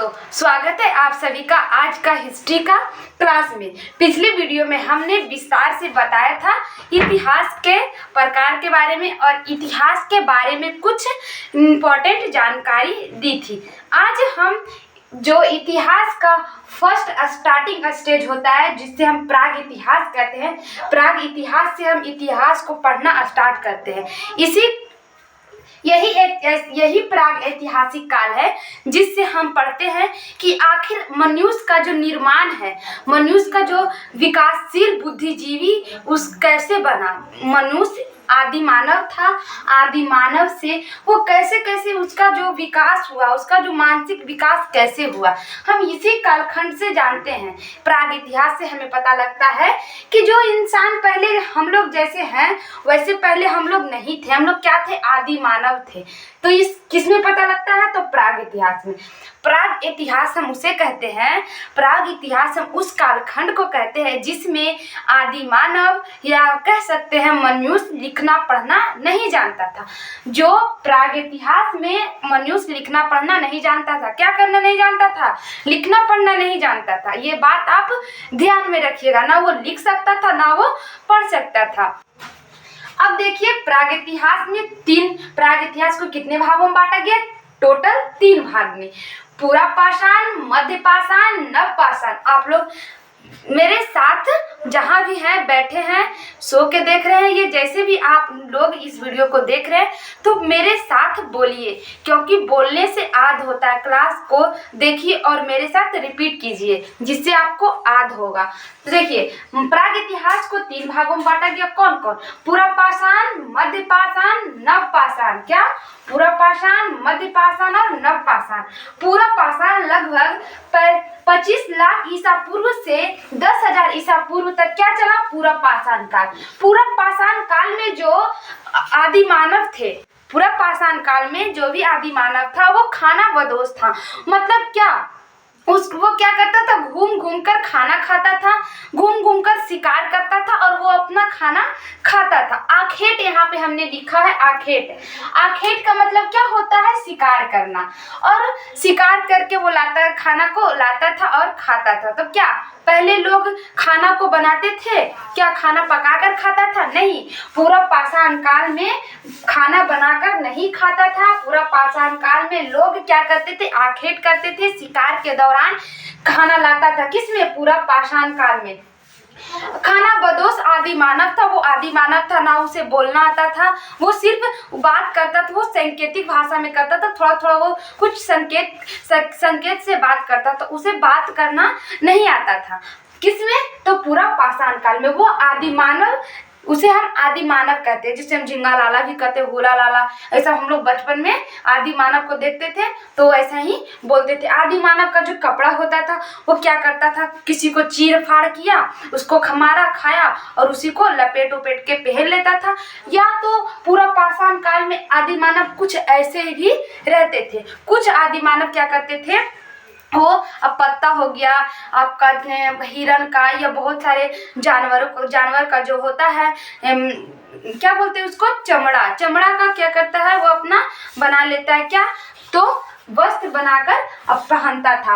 दोस्तों, स्वागत है आप सभी का आज का हिस्ट्री का क्लास में। पिछले वीडियो में हमने विस्तार से बताया था इतिहास के प्रकार के बारे में और इतिहास के बारे में कुछ इम्पोर्टेंट जानकारी दी थी। आज हम जो इतिहास का फर्स्ट स्टार्टिंग स्टेज होता है जिससे हम प्राग इतिहास कहते हैं, प्राग इतिहास से हम इतिहास को पढ़ना स्टार्ट करते हैं। यही प्राग ऐतिहासिक काल है जिससे हम पढ़ते हैं कि आखिर मनुष्य का जो निर्माण है, मनुष्य का जो विकासशील बुद्धिजीवी उस कैसे बना। मनुष्य आदि मानव था, आदि मानव से वो कैसे कैसे उसका जो विकास हुआ, उसका जो मानसिक विकास कैसे हुआ, हम इसी कालखंड से जानते हैं। प्राग इतिहास से हमें पता लगता है कि जो इंसान पहले हम लोग जैसे हैं वैसे पहले हम लोग नहीं थे। हम लोग क्या थे? आदि मानव थे। तो इस किसमें पता लगता है? तो प्राग इतिहास में। प्राग इतिहास हम उसे कहते हैं, प्राग इतिहास हम उस कालखंड को कहते हैं जिसमें आदि मानव या कह सकते हैं मनुष्य लिखना पढ़ना नहीं जानता था। जो प्राग इतिहास में मनुष्य लिखना पढ़ना नहीं जानता था, क्या करना नहीं जानता था? लिखना पढ़ना नहीं जानता था। ये बात आप ध्यान में रखिएगा, ना वो लिख सकता था ना वो पढ़ सकता था। अब देखिए प्राग इतिहास को कितने भागों में बांटा गया? टोटल 3 भाग में। पूरा पाषाण, मध्य पाषाण, नव पाषाण। आप लोग मेरे साथ जहाँ भी हैं बैठे हैं, सो के देख रहे हैं, ये जैसे भी आप लोग इस वीडियो को देख रहे हैं तो मेरे साथ बोलिए, क्योंकि बोलने से याद होता है। क्लास को देखिए और मेरे साथ रिपीट कीजिए जिससे आपको याद होगा। तो देखिए प्राग इतिहास को 3 भागों में बांटा गया। कौन कौन? पूरा पाषाण, मध्य पाषाण, नव पाषाण। क्या? पूरा पाषाण, मध्य पाषाण और नव पाषाण। पूरा पाषाण लगभग 25 लाख ईसा पूर्व से 10,000 ईसा पूर्व तक क्या चला? पूरा पाषाण काल। पूरा पाषाण काल में जो आदि मानव थे, पूरा पाषाण काल में जो भी आदि मानव था वो खाना बदोश था। मतलब क्या? वो क्या करता था? घूम घूम कर खाना खाता था, घूम घूम कर शिकार करता था और वो अपना खाना खाता था। आखेट यहाँ पे हमने लिखा है, आखेट। आखेट का मतलब क्या होता है? शिकार करना। और शिकार करके वो खाना को लाता था और खाता था। तो क्या पहले लोग खाना को बनाते थे? क्या खाना पकाकर खाता था? नहीं। पूरा पाषाण काल में खाना बनाकर नहीं खाता था। पूरा पाषाण काल में लोग क्या करते थे? आखेट करते थे, शिकार के दौरान खाना लाता था। किसमें? पूरा पाषाण काल में। खाना बदोश आदि मानव था। वो आदि मानव था, ना उसे बोलना आता था, वो सिर्फ बात करता था, वो सांकेतिक भाषा में करता था। थोड़ा थोड़ा वो कुछ संकेत से बात करता था, उसे बात करना नहीं आता था। किसमें? तो पूरा पाषाण काल में। वो आदि मानव, उसे हम आदि मानव कहते हैं, जिसे हम झिंगा लाला भी कहते हैं, होला लाला। ऐसा हम लोग बचपन में आदि मानव को देखते थे तो ऐसा ही बोलते थे। आदि मानव का जो कपड़ा होता था वो क्या करता था? किसी को चीर फाड़ किया, उसको खमारा खाया और उसी को लपेट उपेट के पहन लेता था। या तो पूरा पाषाण काल में आदि मानव कुछ ऐसे भी रहते थे। कुछ आदि मानव क्या करते थे? वो अब पत्ता हो गया आपका, हिरन का या बहुत सारे जानवर का जो होता है क्या बोलते हैं उसको? चमड़ा का क्या करता है? वो अपना बना लेता है। क्या? तो वस्त्र बनाकर अब पहनता था।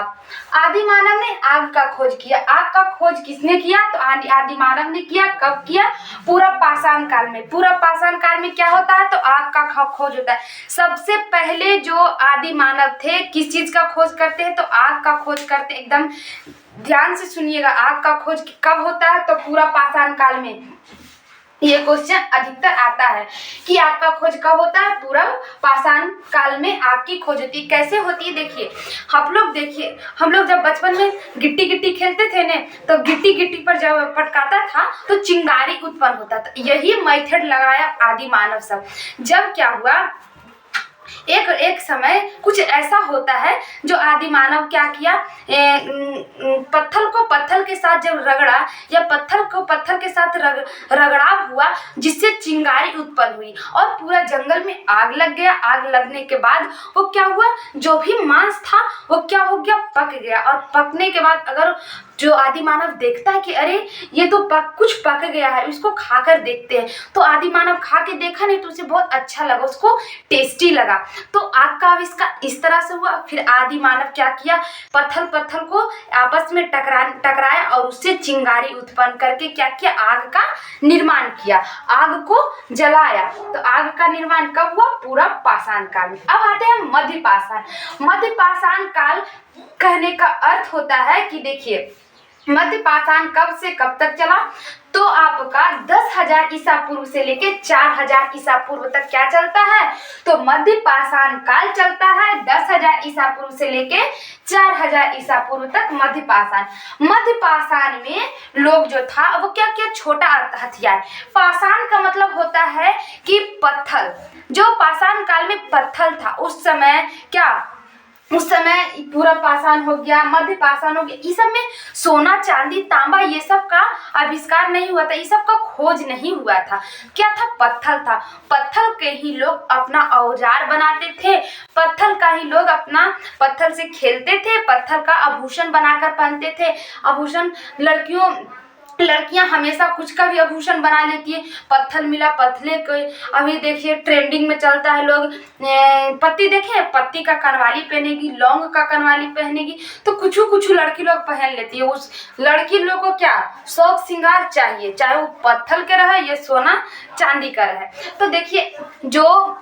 आदि मानव ने आग का खोज किया। आग का खोज किसने किया? तो आदि मानव ने किया। कब किया? पूरा पाषाण काल में। पूरा पाषाण काल में क्या होता है? तो आग का खोज होता है। सबसे पहले जो आदि मानव थे किस चीज का खोज करते हैं? तो आग का खोज करते। एकदम ध्यान से सुनिएगा, आग का खोज कब होता है? तो पूरा पाषाण काल में। ये क्वेश्चन अधिकतर आता है कि आग का खोज कब होता है? पूरा पाषाण काल में आग की खोज होती है। कैसे होती है? देखिए हम लोग जब बचपन में गिट्टी खेलते थे ने, तो गिट्टी पर जब पटकाता था तो चिंगारी उत्पन्न होता था। यही मेथड लगाया आदि मानव सब। जब क्या हुआ, एक समय कुछ ऐसा होता है जो आदि मानव क्या किया, पत्थर को पत्थर के साथ जब रगड़ा या पत्थर को पत्थर के साथ रगड़ाव हुआ जिससे चिंगारी उत्पन्न हुई और पूरा जंगल में आग लग गया। आग लगने के बाद वो क्या हुआ, जो भी मांस था वो क्या हो गया? पक गया। और पकने के बाद अगर जो आदि मानव देखता है कि अरे ये तो कुछ पक गया है, इसको खाकर देखते हैं। तो आदि मानव खा के देखा नहीं तो उसे बहुत अच्छा लगा, उसको टेस्टी लगा। तो आग का आविष्कार इस तरह से हुआ। फिर आदि मानव क्या किया, पत्थर पत्थर को आपस में टकराया और उससे चिंगारी उत्पन्न करके क्या किया, आग का निर्माण किया, आग को जलाया। तो आग का निर्माण कब हुआ, पूरा पाषाण काल में। अब आते हैं मध्य पाषाण। मध्य पाषाण काल कहने का अर्थ होता है कि देखिए मध्य पाषाण कब से कब तक चला, तो आपका 10,000 ईसा पूर्व से लेके 4,000 ईसा पूर्व तक क्या चलता है, तो मध्य पाषाण काल चलता है। 10,000 ईसा पूर्व से लेके 4,000 ईसा पूर्व तक मध्य पाषाण। मध्य पाषाण में लोग जो था वो क्या किया, छोटा हथियार। पाषाण का मतलब होता है कि पत्थर, जो पाषाण काल में पत्थर था उस समय क्या, उस समय पूरा पाषाण हो गया, मध्य पाषाण हो गया, इस सब में सोना चांदी तांबा ये सब का आविष्कार नहीं हुआ था, ये सब का खोज नहीं हुआ था। क्या था, पत्थर था। पत्थर के ही लोग अपना औजार बनाते थे, पत्थर का ही लोग अपना पत्थर से खेलते थे, पत्थर का आभूषण बनाकर पहनते थे। आभूषण लड़कियां हमेशा कुछ का भी आभूषण बना लेती है, पत्थर मिला पत्थले के। अभी देखिए ट्रेंडिंग में चलता है, लोग पत्ती देखे, पत्ती का कनवाली पहनेगी, लौंग का कनवाली पहनेगी, तो कुछ लड़की लोग पहन लेती है। उस लड़की लोग को क्या शौक श्रृंगार चाहिए, चाहे वो पत्थर के रहे या सोना चांदी का रहे। तो देखिए जो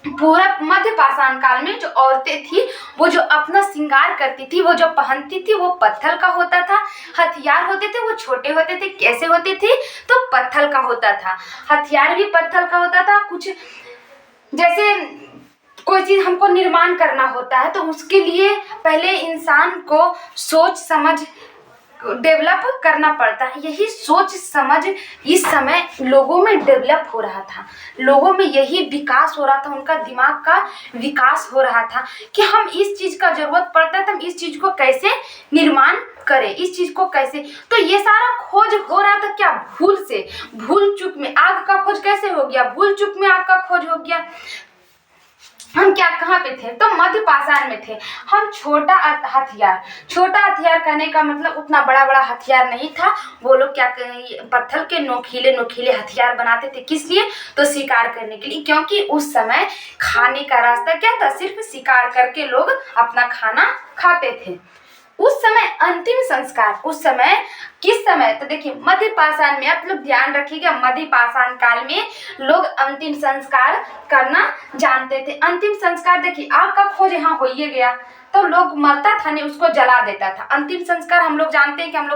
पूरा मध्य पाषाण काल में जो औरतें थी वो जो अपना श्रृंगार करती थी, वो जो पहनती थी वो पत्थर का होता था। हथियार होते थे वो छोटे होते थे, कैसे होते थे, तो पत्थर का होता था। हथियार भी पत्थर का होता था। कुछ जैसे कोई चीज हमको निर्माण करना होता है तो उसके लिए पहले इंसान को सोच समझ डेवलप करना पड़ता है। यही सोच समझ इस समय लोगों में डेवलप हो रहा था, लोगों में यही विकास हो रहा था, उनका दिमाग का विकास हो रहा था कि हम इस चीज का जरूरत पड़ता है तो हम इस चीज को कैसे निर्माण करें, इस चीज को कैसे। तो ये सारा खोज हो रहा था क्या, भूल चूक में। आग का खोज कैसे हो गया, भूल चूक में आग का खोज हो गया। हम क्या कहाँ पे थे, तो मध्य पाषाण में थे। हम छोटा हथियार कहने का मतलब उतना बड़ा हथियार नहीं था। वो लोग क्या पत्थर के नोकीले हथियार बनाते थे, किस लिए, तो शिकार करने के लिए। क्योंकि उस समय खाने का रास्ता क्या था, सिर्फ शिकार करके लोग अपना खाना खाते थे। उस समय अंतिम संस्कार, उस समय किस समय, तो देखिए मध्य पाषाण में, आप लोग ध्यान रखिएगा, मध्य पाषाण काल में लोग अंतिम संस्कार करना जानते थे। अंतिम संस्कार देखिए आग का खोज यहाँ हो ही गया तो लोग मरता था नहीं, उसको जला देता था। अंतिम संस्कार हम लोग जानते हैं कि हम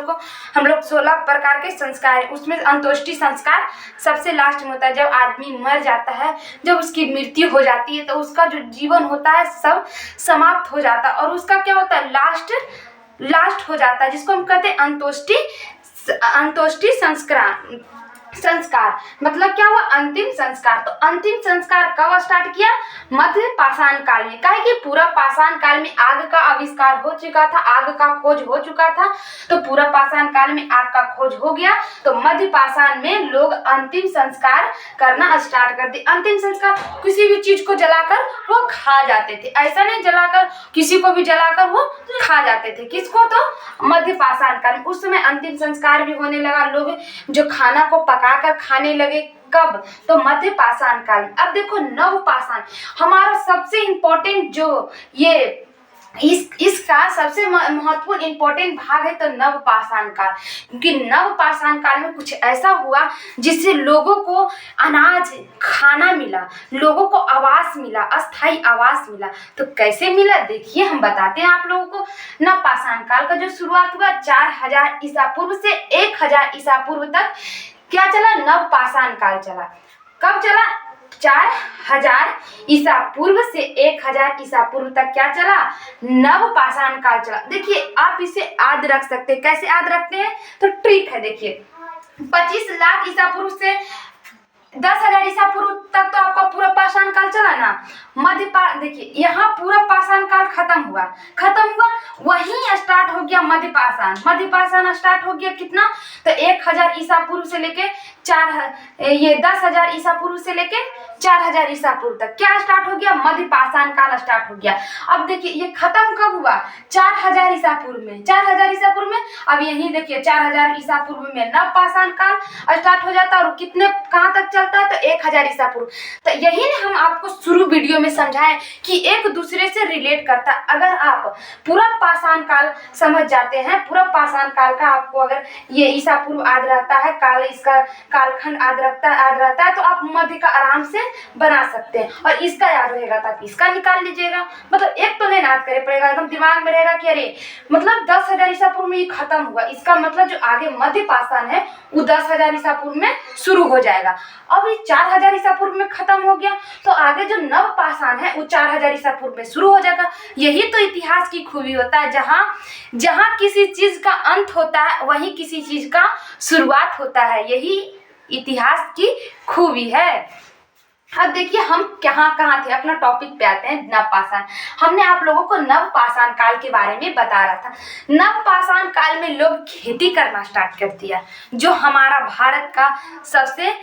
लोग 16 प्रकार के संस्कार है, उसमें अंत्येष्टि संस्कार सबसे लास्ट में होता है। जब आदमी मर जाता है, जब उसकी मृत्यु हो जाती है तो उसका जो जीवन होता है सब समाप्त हो जाता है और उसका क्या होता है, लास्ट हो जाता है, जिसको हम कहते हैं अंत्येष्टि संस्कार। मतलब क्या हुआ, अंतिम संस्कार। तो अंतिम संस्कार कब स्टार्ट किया, मध्य पाषाण काल में। काहे कि पूरा पाषाण काल में आग का आविष्कार हो चुका था, आग का खोज हो चुका था, तो पूरा पाषाण काल में आग का खोज हो गया। तो मध्य पाषाण में लोग अंतिम संस्कार करना स्टार्ट कर दिए। अंतिम संस्कार, किसी भी चीज को जलाकर वो खा जाते थे, ऐसा नहीं जलाकर किसी को भी जलाकर वो खा जाते थे। किसको, तो मध्य पाषाण काल में। उस समय अंतिम संस्कार भी होने लगा, लोग जो खाना को पकाकर खाने लगे। कब, तो मध्य पाषाण काल में। अब देखो नव पाषाण, हमारा सबसे इम्पोर्टेंट जो ये इसका सबसे महत्वपूर्ण इम्पोर्टेंट भाग है तो नव पाषाण काल। क्योंकि नव पाषाण काल में कुछ ऐसा हुआ जिससे लोगों को अनाज खाना मिला, लोगों को आवास मिला, अस्थाई आवास मिला। तो कैसे मिला, देखिए हम बताते हैं आप लोगों को। नव पाषाण काल का जो शुरुआत हुआ 4000 ईसा पूर्व से 1000 ईसा पूर्व तक क्या चला, नव पाषाण काल चला। कब चला, 4000 ईसा पूर्व से 1000 ईसा पूर्व तक क्या चला, नव पाषाण काल चला। देखिए आप इसे याद रख सकते हैं, कैसे याद रखते हैं, तो ट्रिक है। देखिए 25 लाख ईसा पूर्व से 10,000 ईसा पूर्व तक तो आपका पूरा पाषाण काल चला ना। देखिए यहाँ पूरा पाषाण काल खत्म हुआ, वहीं स्टार्ट हो गया मध्य पाषाण स्टार्ट हो गया कितना, तो 1,000 ईसा पूर्व से लेके 10,000 ईसा पूर्व से लेके 4,000 ईसा पूर्व तक क्या स्टार्ट हो गया, मध्य पाषाण काल स्टार्ट हो गया। अब देखिए ये खत्म कब हुआ, 4,000 ईसा पूर्व में। 4,000 ईसा पूर्व में अब यहीं देखिए 4,000 ईसा पूर्व में नव पाषाण काल स्टार्ट हो जाता है और कितने कहाँ तक चलता है, तो 1,000 ईसा पूर्व। तो यही ने हम आपको शुरू वीडियो में समझाएं कि एक दूसरे से रिलेट करता है। अगर आप पूरा पाषाण काल समझ जाते हैं, पूरा पाषाण काल का आपको अगर ये ईसा पूर्व याद रहता है, काल इसका कालखंड याद रहता है, तो आप मध्य का आराम से बना सकते हैं। और इसका याद रहेगा ताकि इसका निकाल लीजिएगा, मतलब एक तो नहीं याद करे पड़ेगा, एकदम दिमाग में रहेगा कि अरे मतलब 10,000 ईसा पूर्व में ये खत्म हुआ, इसका मतलब जो आगे मध्य पाषाण है वो 10,000 ईसा पूर्व में शुरू हो जाएगा। अब ये 4,000 ईसा पूर्व में खत्म हो गया तो आगे जो नव पाषाण है वो 4,000 ईसा पूर्व में शुरू हो जाएगा। यही तो इतिहास की खूबी होता है, जहाँ किसी चीज का अंत होता है वहीं किसी चीज का शुरुआत होता है, यही इतिहास की खूबी है। अब देखिए हम कहाँ थे, अपना टॉपिक पे आते हैं, नव पाषाण। हमने आप लोगों को नव पाषाण काल के बारे में बता रहा था। नव पाषाण काल में लोग खेती करना स्टार्ट कर दिया, जो हमारा भारत का सबसे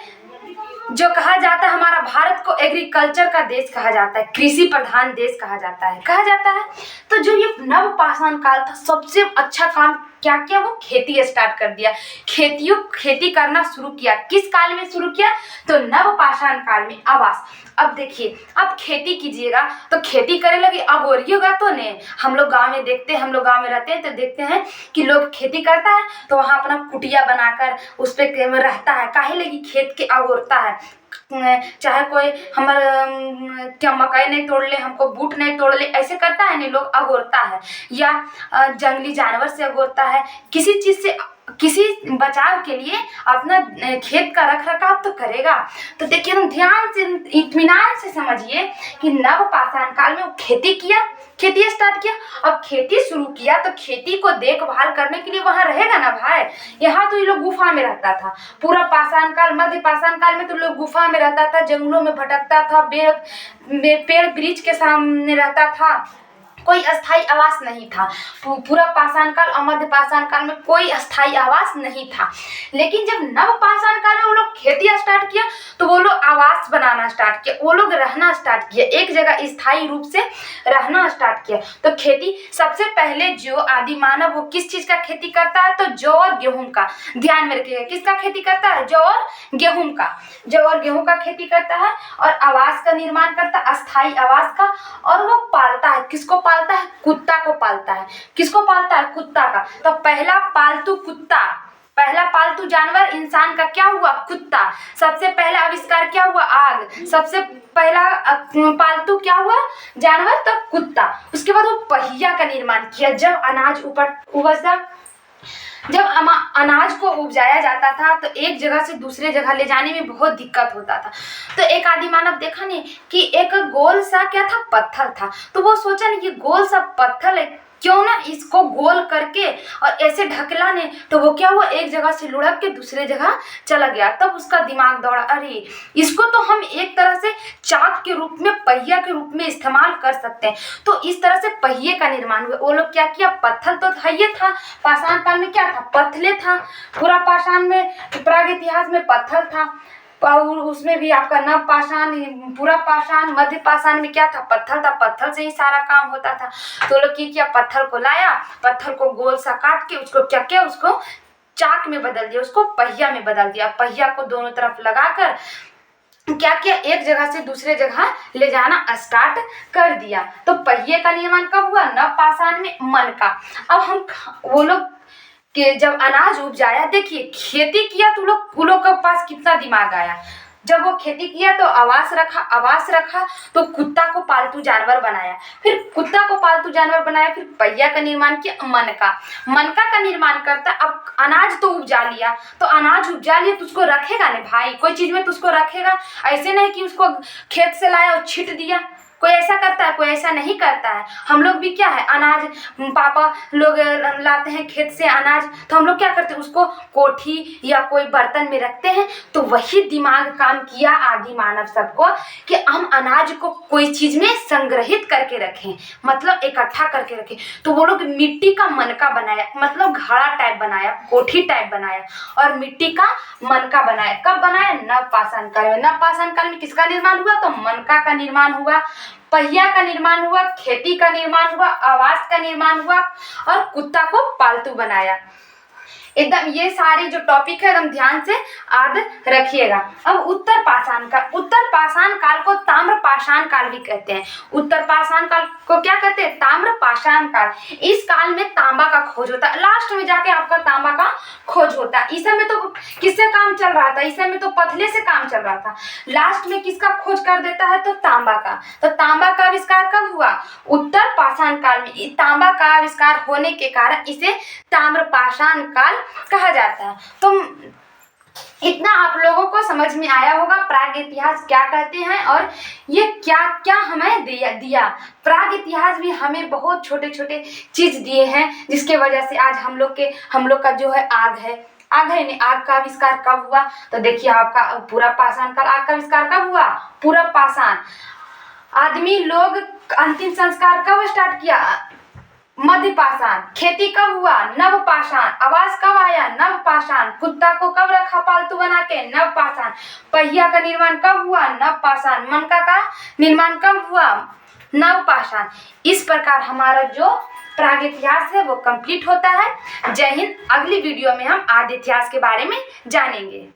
जो कहा जाता है, हमारा भारत को एग्रीकल्चर का देश कहा जाता है, कृषि प्रधान देश कहा जाता है। तो जो ये नव पाषाण काल था, सबसे अच्छा काम क्या किया, वो खेती स्टार्ट कर दिया, खेती करना शुरू किया। किस काल में शुरू किया, तो नव पाषाण काल में। आवास, अब देखिए अब खेती कीजिएगा तो खेती करे लगे, अगोरिएगा तो नहीं। हम लोग गांव में देखते हैं, हम लोग गांव में रहते हैं तो देखते हैं कि लोग खेती करता है तो वहाँ अपना कुटिया बनाकर उस पे रहता है, काहे लगी खेत के अगोरता है। चाहे कोई हमारे क्या मकई नहीं तोड़ ले, हमको बूट नहीं तोड़ ले, ऐसे करता है नहीं, लोग अगोरता है, या जंगली जानवर से अगोरता है, किसी चीज से किसी बचाव के लिए अपना खेत का रख रखाव तो करेगा। तो देखिए हम ध्यान से इत्मीनान से समझिए कि नव पाषाण काल में वो खेती स्टार्ट किया। अब खेती शुरू किया तो खेती को देखभाल करने के लिए वहां रहेगा ना भाई। यहाँ तो ये लोग गुफा में रहता था, पूरा पाषाण काल, मध्य पाषाण काल में तो लोग गुफा में रहता था, जंगलों में भटकता था, पेड़ वृक्ष के सामने रहता था, कोई अस्थाई आवास नहीं था। पूरा पाषाण काल और मध्य पाषाण काल में कोई अस्थाई आवास नहीं था। लेकिन जब नव पाषाण काल में वो लोग खेती स्टार्ट किया तो वो लोग आवास बनाना स्टार्ट किया, वो लोग रहना स्टार्ट किया, एक जगह स्थायी रूप से रहना स्टार्ट किया। तो खेती सबसे पहले जो आदि मानव वो किस चीज का खेती करता है, तो जौ और गेहूं का। ध्यान में रखिएगा, किसका खेती करता है, जौ और गेहूं का खेती करता है और आवास का निर्माण करता है, अस्थाई आवास का। और वो पालता है, किसको पालता है, कुत्ता को पालता है। किसको पालता है, कुत्ता का। तो पहला पालतू जानवर इंसान का क्या हुआ, कुत्ता। सबसे पहला आविष्कार क्या हुआ, आग। सबसे पहला पालतू क्या हुआ जानवर, तो कुत्ता। उसके बाद वो पहिया का निर्माण किया। जब अनाज को उपजाया जाता था तो एक जगह से दूसरे जगह ले जाने में बहुत दिक्कत होता था। तो एक आदि मानव देखा नहीं कि एक गोल सा क्या था, पत्थर था। तो वो सोचा नहीं, ये गोल सा पत्थर है, क्यों ना इसको गोल करके और ऐसे ढकला ने। तो वो क्या हुआ, एक जगह से लुढ़क के दूसरे जगह चला गया। तब उसका दिमाग दौड़ा, अरे इसको तो हम एक तरह से चाक के रूप में, पहिया के रूप में इस्तेमाल कर सकते हैं। तो इस तरह से पहिए का निर्माण हुआ। वो लोग क्या किया, पत्थर तो था, ये था पाषाण काल में क्या था, पत्थले था। पूरा पाषाण में, प्राग इतिहास में पत्थर था, और उसमें भी आपका नव पाषाण, पूरा पाषाण, मध्य पाषाण में क्या था, पत्थर था। पत्थर से ही सारा काम होता था। तो लोग क्या, पत्थर को लाया, पत्थर को गोल सा काट के उसको क्या किया, उसको चाक में बदल दिया, उसको पहिया में बदल दिया। पहिया को दोनों तरफ लगाकर क्या किया, एक जगह से दूसरे जगह ले जाना स्टार्ट कर दिया। तो पहिए का निर्माण कब हुआ, नव पाषाण में। मन का, अब वो लोग कि जब अनाज उपजाया, देखिए खेती किया तो लोग के पास कितना दिमाग आया। जब वो खेती किया तो आवास रखा तो कुत्ता को पालतू जानवर बनाया, फिर पहिया का निर्माण किया। मनका का निर्माण करता। अब अनाज तो उपजा लिया तो उसको रखेगा नहीं भाई, कोई चीज में तो उसको रखेगा। ऐसे नहीं कि उसको खेत से लाया और छिट दिया, कोई ऐसा करता है, कोई ऐसा नहीं करता है। हम लोग भी क्या है, अनाज पापा लोग लाते हैं खेत से अनाज, तो हम लोग क्या करते हैं, उसको कोठी या कोई बर्तन में रखते हैं। तो वही दिमाग काम किया आदि मानव सबको कि हम अनाज को कोई चीज में संग्रहित करके रखें, मतलब इकट्ठा करके रखें। तो वो लोग मिट्टी का मनका बनाया, मतलब घड़ा टाइप बनाया, कोठी टाइप बनाया और मिट्टी का मनका बनाया। कब बनाया? नवपाषाण काल में। नवपाषाण काल में किसका निर्माण हुआ? तो मनका का निर्माण हुआ, पहिया का निर्माण हुआ, खेती का निर्माण हुआ, आवास का निर्माण हुआ और कुत्ता को पालतू बनाया। एकदम ये सारे जो टॉपिक है एकदम ध्यान से याद रखिएगा। अब उत्तर पाषाण काल, उत्तर पाषाण काल को ताम्र पाषाण काल भी कहते हैं। उत्तर पाषाण काल को क्या कहते हैं? ताम्र पाषाण काल। इस काल में तांबा का खोज होता है, लास्ट में जाके आपका तांबा का खोज होता है। इस समय तो किससे काम चल रहा था? इस समय तो पथले से काम चल रहा था। लास्ट में किसका खोज कर देता है? तो तांबा का। तो तांबा का आविष्कार कब हुआ? उत्तर पाषाण काल में। तांबा का आविष्कार होने के कारण इसे ताम्र पाषाण काल कहा जाता है। तो इतना आप लोगों को समझ में आया होगा प्राग इतिहास क्या कहते हैं और ये क्या क्या हमें दिया। प्राग इतिहास भी हमें बहुत छोटे छोटे चीज दिए हैं, जिसके वजह से आज हम लोग का जो है आग है नहीं। आग का आविष्कार कब हुआ? तो देखिए आपका पूरा पाषाण काल। आग का आविष्कार कब हुआ? पूरा पाषाण। आदमी लोग अंतिम संस्कार कब स्टार्ट किया? मध्य पाषाण। खेती कब हुआ? नवपाषाण। आवास कब आया? नवपाषाण। कुत्ता को कब रखा पालतू बना के? नवपाषाण। पहिया का निर्माण कब हुआ? नवपाषाण। मनका का निर्माण कब हुआ? नवपाषाण। इस प्रकार हमारा जो प्राग इतिहास है वो कंप्लीट होता है। जय हिंद। अगली वीडियो में हम आदि इतिहास के बारे में जानेंगे।